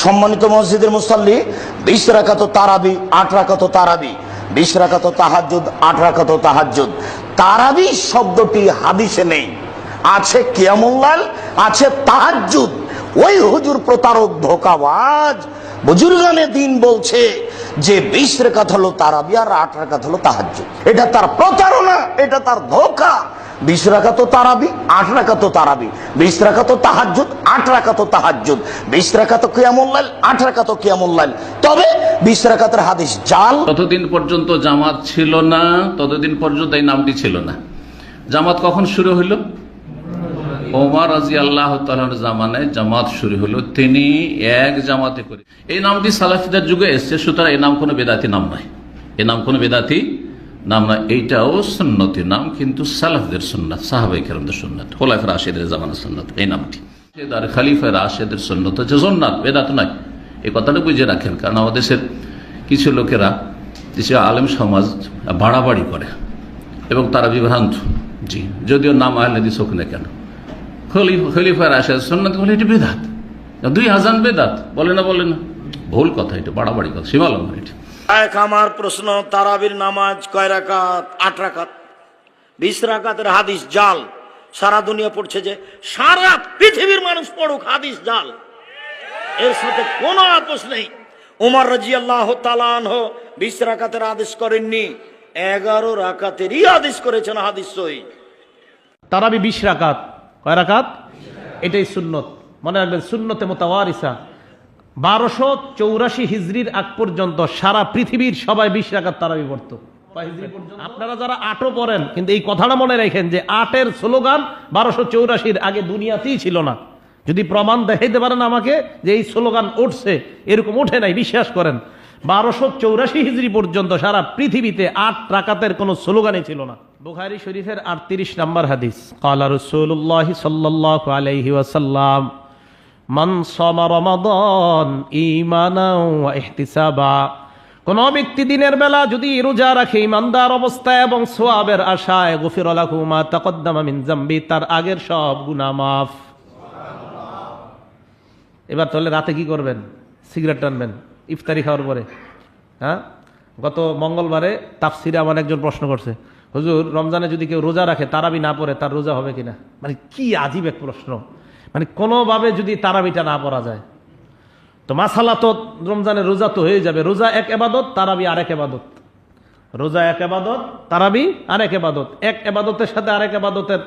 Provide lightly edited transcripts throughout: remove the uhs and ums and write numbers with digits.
সম্মানিত মসজিদের মুসাল্লি, 20 রাকাত তারাবি, 8 রাকাত তারাবি, 20 রাকাত তাহাজ্জুদ, 8 রাকাত তাহাজ্জুদ। তারাবি শব্দটি হাদিসে নেই, আছে কিয়ামুল লাইল, আছে তাহাজ্জুদ। ওই হুজুর প্রতারক, ধোঁকাবাজ বুজুর্গানে দিন বলছে যে 20 রাকাত হলো তারাবি আর 8 রাকাত হলো তাহাজ্জুদ। এটা তার প্রতারণা, এটা তার ধোঁকা। 20 রাকাত তারাবি, 8 রাকাত তারাবি, 20 রাকাত তাহাজ্জুদ, 8 রাকাত তাহাজ্জুদ, 20 রাকাত কিয়ামুল লাইল, 8 রাকাত কিয়ামুল লাইল। তবে 20 রাকাতের হাদিস জাল। ততদিন পর্যন্ত জামাত ছিল না, ততদিন পর্যন্ত এই নামটি ছিল না। জামাত কখন শুরু হলো? ওমর রাদিয়াল্লাহু তাআলার জামানায় জামাত শুরু হলো, তিনি এক জামাতে করে। এই নামটি সালাফিদের যুগে এসেছে, সুতরাং এই নাম কোনো বেদাতি নাম নয়, এই নাম কোনো বেদাতি নাম নয়। এইটাও সুন্নতি নাম, কিন্তু সালাফদের সুন্নাত, সাহাবায়ে কেরামদের সুন্নাত, খোলাফায়ে রাশিদের জামানার সুন্নাত এই নামটি। আর খলিফায়ে রাশিদের সুন্নাত হচ্ছে সুন্নাত, বেদাত নয়। এই কথাটা বুঝে রাখেন, কারণ আমাদের দেশের কিছু লোকেরা, কিছু আলেম সমাজ বাড়াবাড়ি করে এবং তারা বিভ্রান্ত। জি, যদিও নাম আহলে হাদিস হোক না কেন, খলিফায়ে রাশিদের সুন্নাত বলে এটি বেদাত, 2000 বেদাত বলে না, বলে না, ভুল কথা, এটা বাড়াবাড়ি কথা, সীমালঙ্ঘন। এটা আমার প্রশ্ন, তারাবির নামাজ কয় রাকাত? 8 রাকাত। 20 রাকাতের হাদিস জাল। সারা দুনিয়া পড়ছে, যে সারা পৃথিবীর মানুষ পড়ুক, হাদিস জাল, এর সাথে কোনো আপোষ নেই। ওমর রাদিয়াল্লাহু তাআলা আনহু 20 রাকাতের আদেশ করেননি, 11 রাকাতেরই আদেশ করেছেন, হাদিস সহিহ। তারাবি 20 রাকাত, কয় রাকাত? এটাই সুন্নত, মনে রাখবেন, সুন্নতে মুতাওয়ারিসা। 1284 হিজরির আগ পর্যন্ত সারা পৃথিবীর সবাই 20 রাকাত তারাবি পড়তো। আপনারা যারা 8ও পড়েন, কিন্তু এই কথাটা মনে রাখেন যে 8-এর স্লোগান 1284-র আগে দুনিয়াতেই ছিল না। যদি প্রমাণ দেখাইতে পারেন আমাকে যে এই স্লোগান উঠছে, এরকম উঠে নাই, বিশ্বাস করেন। 1284 হিজরি পর্যন্ত সারা পৃথিবীতে 8 রাকাতের কোনো স্লোগানই ছিল না। বুখারী শরীফের 38 নম্বর হাদিস, ক্বালা রাসূলুল্লাহ সাল্লাল্লাহু আলাইহি ওয়াসাল্লাম, মান সামা রমাদান ঈমানাও ওয়া ইহতিসাবা, কোন ব্যক্তি দিনের বেলা যদি রোজা রাখে ইমানদার অবস্থায় এবং সওয়াবের আশায়, গুফির লাহু মা তাকদ্দামা মিন যামবি, তার আগের সব গুনাহ মাফ। এবার তাহলে রাতে কি করবেন? সিগারেট টানবেন ইফতারি খাওয়ার পরে। হ্যাঁ, গত মঙ্গলবারে তাফসিরে আমার একজন প্রশ্ন করছে, হুজুর রমজানে যদি কেউ রোজা রাখে তারাবি না পড়ে তার রোজা হবে কিনা? মানে কি আজীব এক প্রশ্ন, মানে কোনোভাবে যদি তারাবিটা না পড়া যায় তো মাসালা তো রমজানে রোজা তো হয়ে যাবে। রোজা এক এবাদত, তারাবি আরেক এবাদত। রোজা এক এবাদত, তারাবি আরেক এবাদত। এক এবাদতের সাথে আরেক এবাদতের,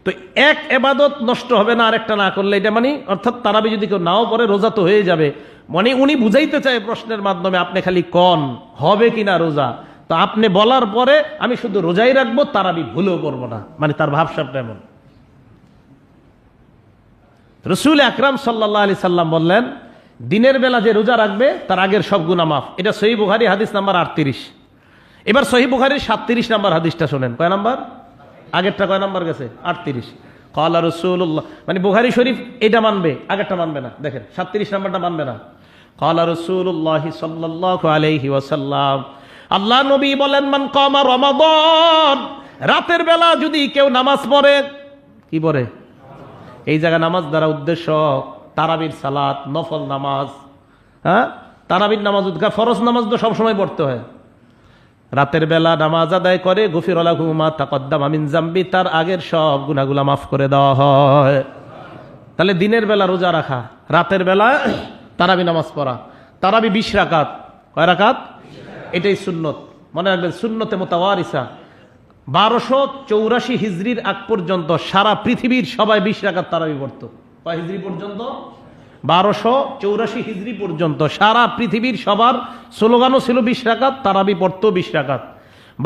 তো এক এবাদত নষ্ট হবে না আরেকটা না করলে, এটা মানে অর্থাৎ তারাবি যদি কেউ নাও পড়ে রোজা তো হয়ে যাবে। মানে উনি বুঝাইতে চায় প্রশ্নের মাধ্যমে, আপনি খালি কন হবে কিনা রোজা, তো আপনি বলার পরে আমি শুধু রোজাই রাখবো, তারাবি ভুলেও করবো না, মানে তার ভাবসাবটা এমন। রাসূল আকরাম সাল্লাল্লাহু আলাইহি সাল্লাম বললেন, দিনের বেলা যে রোজা রাখবে তার আগের সব গুনাহ মাফ। এটা সহিহ বুখারী হাদিস নাম্বার 38। এবার সহিহ বুখারীর 37 নম্বর হাদিসটা শুনেন, কয় নাম্বার? আগেরটা কয় নাম্বার গেছে? 38। ক্বালা রাসূলুল্লাহ, মানে বুখারী শরীফ এটা মানবে, আগেরটা মানবে না। দেখেন 37 নম্বরটা মানবে না। ক্বালা রাসূলুল্লাহ সাল্লাল্লাহু আলাইহি ওয়াসাল্লাম, আল্লাহ নবী বলেন, মান কামা রমাদান, রাতের বেলা যদি কেউ নামাজ পড়ে, কি পড়ে? এই জায়গা নামাজ দ্বারা উদ্দেশ্য তারাবির সালাত, নফল নামাজ। হ্যাঁ, তারাবির নামাজ, ফরজ নামাজ তো সবসময় পড়তে হয়। রাতের বেলা নামাজ আদায় করে, গুফির লাহু মা তাকদ্দামা মিন যামবি, তার আগের সব গুনাহগুলো মাফ করে দেওয়া হয়। তাহলে দিনের বেলা রোজা রাখা, রাতের বেলা তারাবি নামাজ পড়া। তারাবি 20 রাকাত, কয় রাকাত? এটাই সুন্নত, মনে রাখবেন, সুন্নতে মুতাওয়ারিসা। 1284 হিজরির আগ পর্যন্ত সারা পৃথিবীর সবাই 20 রাকাত তারাবি পড়তো। কয় হিজরি পর্যন্ত? 1284 হিজরি পর্যন্ত সারা পৃথিবীর সবার স্লোগানও ছিল 20 রাকাত, তারাবি পড়তো 20 রাকাত।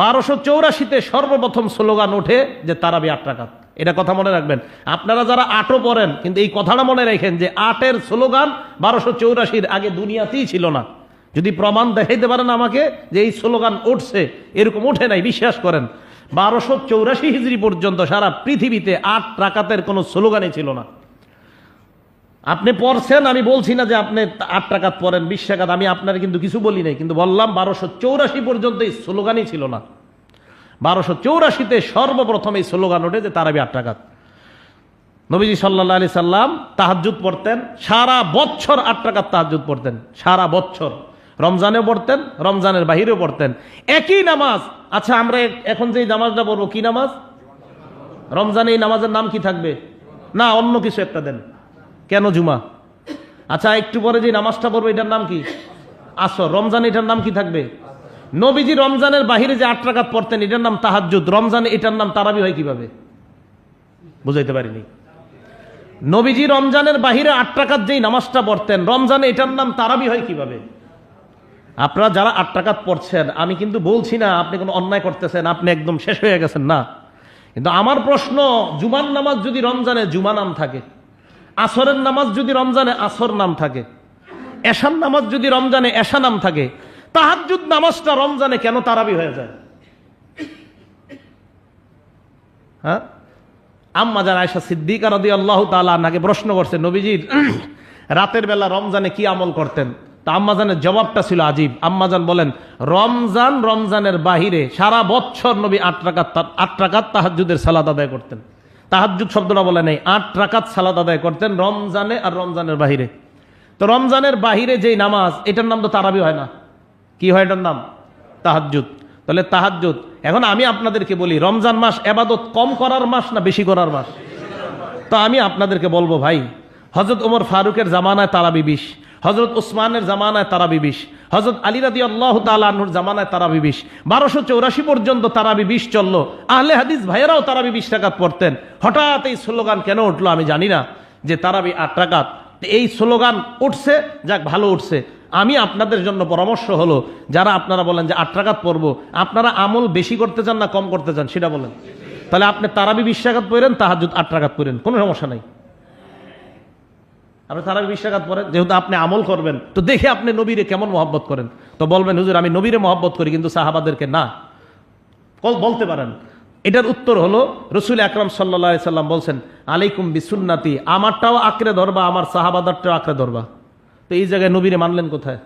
1284-তে সর্বপ্রথম স্লোগান ওঠে যে তারাবি 8 রাকাত। এটা কথা মনে রাখবেন। আপনারা যারা 8ও পড়েন, কিন্তু এই কথাটা মনে রাখেন যে 8-এর স্লোগান 1284-র আগে দুনিয়াতেই ছিল না। যদি প্রমাণ দেখাইতে পারেন আমাকে যে এই স্লোগান উঠছে, এরকম উঠে নাই, বিশ্বাস করেন। 1284 হিজরি পর্যন্ত সারা পৃথিবীতে 8 রাকাতের কোনো স্লোগানই ছিল না। আপনি পড়ছেন, আমি বলছি না যে আপনি 8 রাকাত পড়েন, 20 রাকাত, আমি আপনার কিন্তু কিছু বলি নাই, কিন্তু বললাম 1284 পর্যন্ত এই স্লোগানই ছিল না। 1284-তে সর্বপ্রথম এই স্লোগান ওঠে যে তারাবি 8 রাকাত। নবীজি সাল্লাল্লাহু আলাইহি সাল্লাম তাহাজ্জুদ পড়তেন, সারা বছর 8 রাকাত তাহাজ্জুদ পড়তেন, সারা বছর। রমজানেও পড়তেন, রমজানের বাহিরেও পড়তেন, একই নামাজ। আচ্ছা, আমরা এখন যে নামাজটা পড়বো কি নামাজ? রমজানে এই নামাজের নাম কি থাকবে? না, অন্য কিছু একটা দেন। কেন জুমা? আচ্ছা, একটু পরে যে নামাজটা পড়বো এটার নাম কি? আসর। রমজানে এটার নাম কি থাকবে? নবীজি রমজানের বাহিরে যে 8 রাকাত পড়তেন এটার নাম তাহাজ্জুদ, রমজানে এটার নাম তারাবি হয় কিভাবে? বুঝাইতে পারিনি। নবীজি রমজানের বাহিরে 8 রাকাত যেই নামাজটা পড়তেন, রমজানে এটার নাম তারাবি হয় কিভাবে? আপনারা যারা 8 রাকাত পড়ছেন, আমি কিন্তু বলছি না আপনি কোনো অন্যায় করতেছেন, আপনি একদম শেষ হয়ে গেছেন, না। কিন্তু আমার প্রশ্ন, জুমার নামাজ যদি রমজানে জুমা নাম থাকে, আসরের নামাজ যদি রমজানে আসর নাম থাকে, এশার নামাজ যদি রমজানে এশা নাম থাকে, তাহাজ্জুদ নামাজটা রমজানে কেন তারাবি হয়ে যায়? হ্যাঁ, আম্মা জান আয়েশা সিদ্দিকা রাদিয়াল্লাহু তাআলা আনহাকে প্রশ্ন করছে, নবীজির রাতের বেলা রমজানে কি আমল করতেন? তা আম্মাজানের জবাবটা ছিল আজীব। আম্মাজান বলেন, রমজানের বাহিরে সারা বছর নবী 8 রাকাত তাহাজ্জুদের সালাত আদায় করতেন। তাহাজ্জুদ শব্দটা বলে নেই, 8 রাকাত সালাত আদায় করতেন রমজানে আর রমজানের বাহিরে। তো রমজানের বাহিরে যেই নামাজ, এটার নাম তো তারাবি হয় না, কি হয় এটার নাম? তাহাজ্জুদ। তাহলে তাহাজ্জুদ, এখন আমি আপনাদেরকে বলি, রমজান মাস ইবাদত কম করার মাস না বেশি করার মাস? তো আমি আপনাদেরকে বলবো ভাই, হযরত ওমর ফারুকের জামানায় তারাবি 20, হযরত উসমানের জামানায় তারাবি 20, হযরত আলী রাদিয়াল্লাহু তাআলা আনহুর জামানায় তারাবি 20, 1284 পর্যন্ত তারাবি 20 চললো। আহলে হাদিস ভাইয়েরাও তারাবি 20 রাকাত পড়তেন। হঠাৎ এই স্লোগান কেন উঠলো আমি জানি না, যে তারাবি 8 রাকাত। এই স্লোগান উঠছে, যাক ভালো উঠছে। আমি আপনাদের জন্য পরামর্শ হলো, যারা আপনারা বলেন যে 8 রাকাত পড়বো, আপনারা আমল বেশি করতে চান না কম করতে চান সেটা বলেন। তাহলে আপনি তারাবি 20 রাকাত পড়েন, তাহাজ্জুদ 8 রাকাত পড়েন, কোনো সমস্যা নাই। আপনি তারাবি 20 রাকাত পড়েন, যেহেতু আপনি আমল করবেন, তো দেখে আপনি নবীরে কেমন মহব্বত করেন। তো বলবেন, হুজুর আমি নবীরে মহব্বত করি কিন্তু সাহাবাদেরকে না, বলতে পারেন। এটার উত্তর হলো, রাসূল আকরাম সাল্লাল্লাহু আলাইহি সাল্লাম বলছেন, আলাইকুম বিসুন্নতি, আমারটাও আঁকড়ে ধরবা, আমার সাহাবাদেরটাও আঁকড়ে ধরবা। তো এই জায়গায় নবীরে মানলেন কোথায়?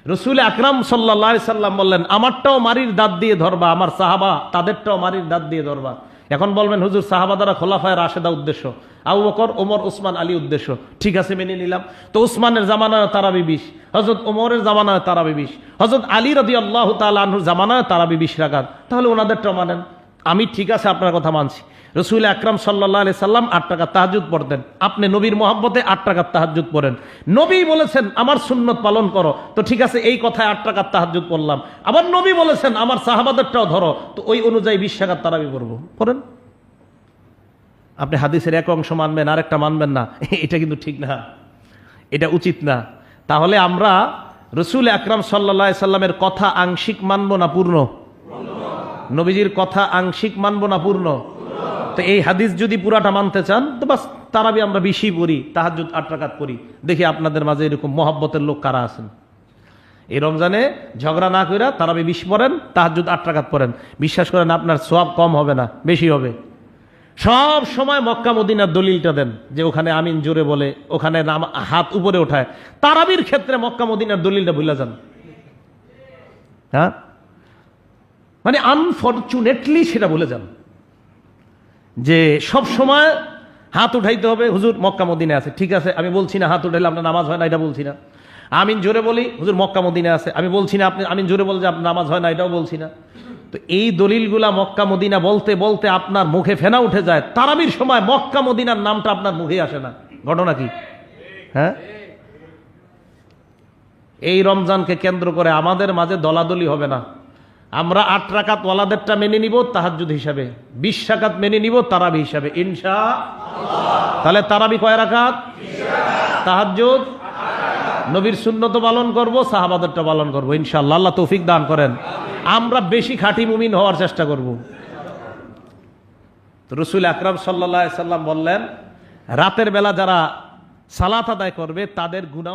রাসূল আকরাম সাল্লাল্লাহু আলাইহি সাল্লাম বললেন, আমারটাও মারির দাঁত দিয়ে ধরবা, আমার সাহাবা তাদেরটাও মারির দাঁত দিয়ে ধরবা। এখন বলবেন, হুজুর সাহাবা দ্বারা খোলাফায়ে রাশেদা উদ্দেশ্য, আবু বকর, ওমর, উসমান, আলী উদ্দেশ্য। ঠিক আছে, মেনে নিলাম। তো উসমানের জামানায় তারাবি 20, হযরত ওমরের জামানায় তারাবি 20, হযরত আলী রাদিয়াল্লাহু তাআলা আনহুর জামানায় তারাবি 20 রাকাত। তাহলে ওনাদেরটাও মানেন। আমি ঠিক আছে আপনার কথা মানছি। রাসূল আকরাম সাল্লাল্লাহু আলাইহি সাল্লাম 8 রাকাত তাহাজ্জুদ পড়তেন, আপনি নবীর মহব্বতে 8 রাকাত তাহাজ্জুদ পড়েন। নবী বলেছেন আমার সুন্নত পালন করো, তো ঠিক আছে এই কথায় 8 রাকাত তাহাজ্জুদ পড়লাম। আবার নবী বলেছেন আমার সাহাবাদেরটাও ধরো, তো ওই অনুযায়ী 20 রাকাত তারাবি পড়বো, পড়েন। আপনি হাদিসের এক অংশ মানবেন, আরেকটা মানবেন না, এটা কিন্তু ঠিক না, এটা উচিত না। তাহলে আমরা রাসূল আকরাম সাল্লাল্লাহু আলাইহি সাল্লামের কথা আংশিক মানবো না পূর্ণ? নবীজির কথা আংশিক মানবো না পূর্ণ? তো এই হাদিস যদি পুরাটা মানতে চান, তো বাস তারাবি আমরা 20 পড়ি, তাহাজ্জুদ 8 রাকাত পড়ি। দেখি আপনাদের মাঝে এরকম মহব্বতের লোক কারা আছেন। এই রমজানে ঝগড়া না কইরা তারাবি 20 পড়েন, তাহাজ্জুদ 8 রাকাত পড়েন। বিশ্বাস করেন আপনার সওয়াব কম হবে না, বেশি হবে। সব সময় মক্কা মদিনার দলিলটা দেন, যে ওখানে আমিন জোরে বলে, ওখানে হাত উপরে ওঠায়। তারাবির ক্ষেত্রে মক্কা মদিনার দলিলটা ভুলে যান। হ্যাঁ, মানে আনফরচুনেটলি সেটা ভুলে যান, যে সব সময় হাত উঠাইতে হবে। হুজুর মক্কা মদিনা আছে, ঠিক আছে আমি বলছি না হাত উঠাইলে আপনার নামাজ হয় না, এটা বলছি না। আমিন জোরে বলি, হুজুর মক্কা মদিনা আছে, আমি বলছি না আপনি আমিন জোরে বলে যে আপনার নামাজ হয় না, এটাও বলছি না। তো এই দলিলগুলা মক্কা মদিনা বলতে বলতে আপনার মুখে ফেনা উঠে যায়, তারাবির সময় মক্কা মদিনার নামটা আপনার মুখে আসে না। ঘটনা কি? হ্যাঁ, এই রমজানকে কেন্দ্র করে আমাদের মাঝে দলাদলি হবে না। আমরা 8 রাকাত ওয়ালাদেরটা মেনে নিব তাহাজ্জুদ হিসাবে, 20 রাকাত মেনে নিব তারাবি হিসাবে, ইনশাআল্লাহ। তাহলে তারাবি কয় রাকাত? তাহাজ্জুদ, নবীর সুন্নত পালন করব, সাহাবাদেরটা পালন করব, ইনশাআল্লাহ। আল্লাহ তৌফিক দান করেন। আমরা বেশি খাঁটি মুমিন হওয়ার চেষ্টা করব। তো রাসূল আকরাম সাল্লাল্লাহু আলাইহি সাল্লাম বললেন, রাতের বেলা যারা সালাত আদায় করবে তাদের গুনাহ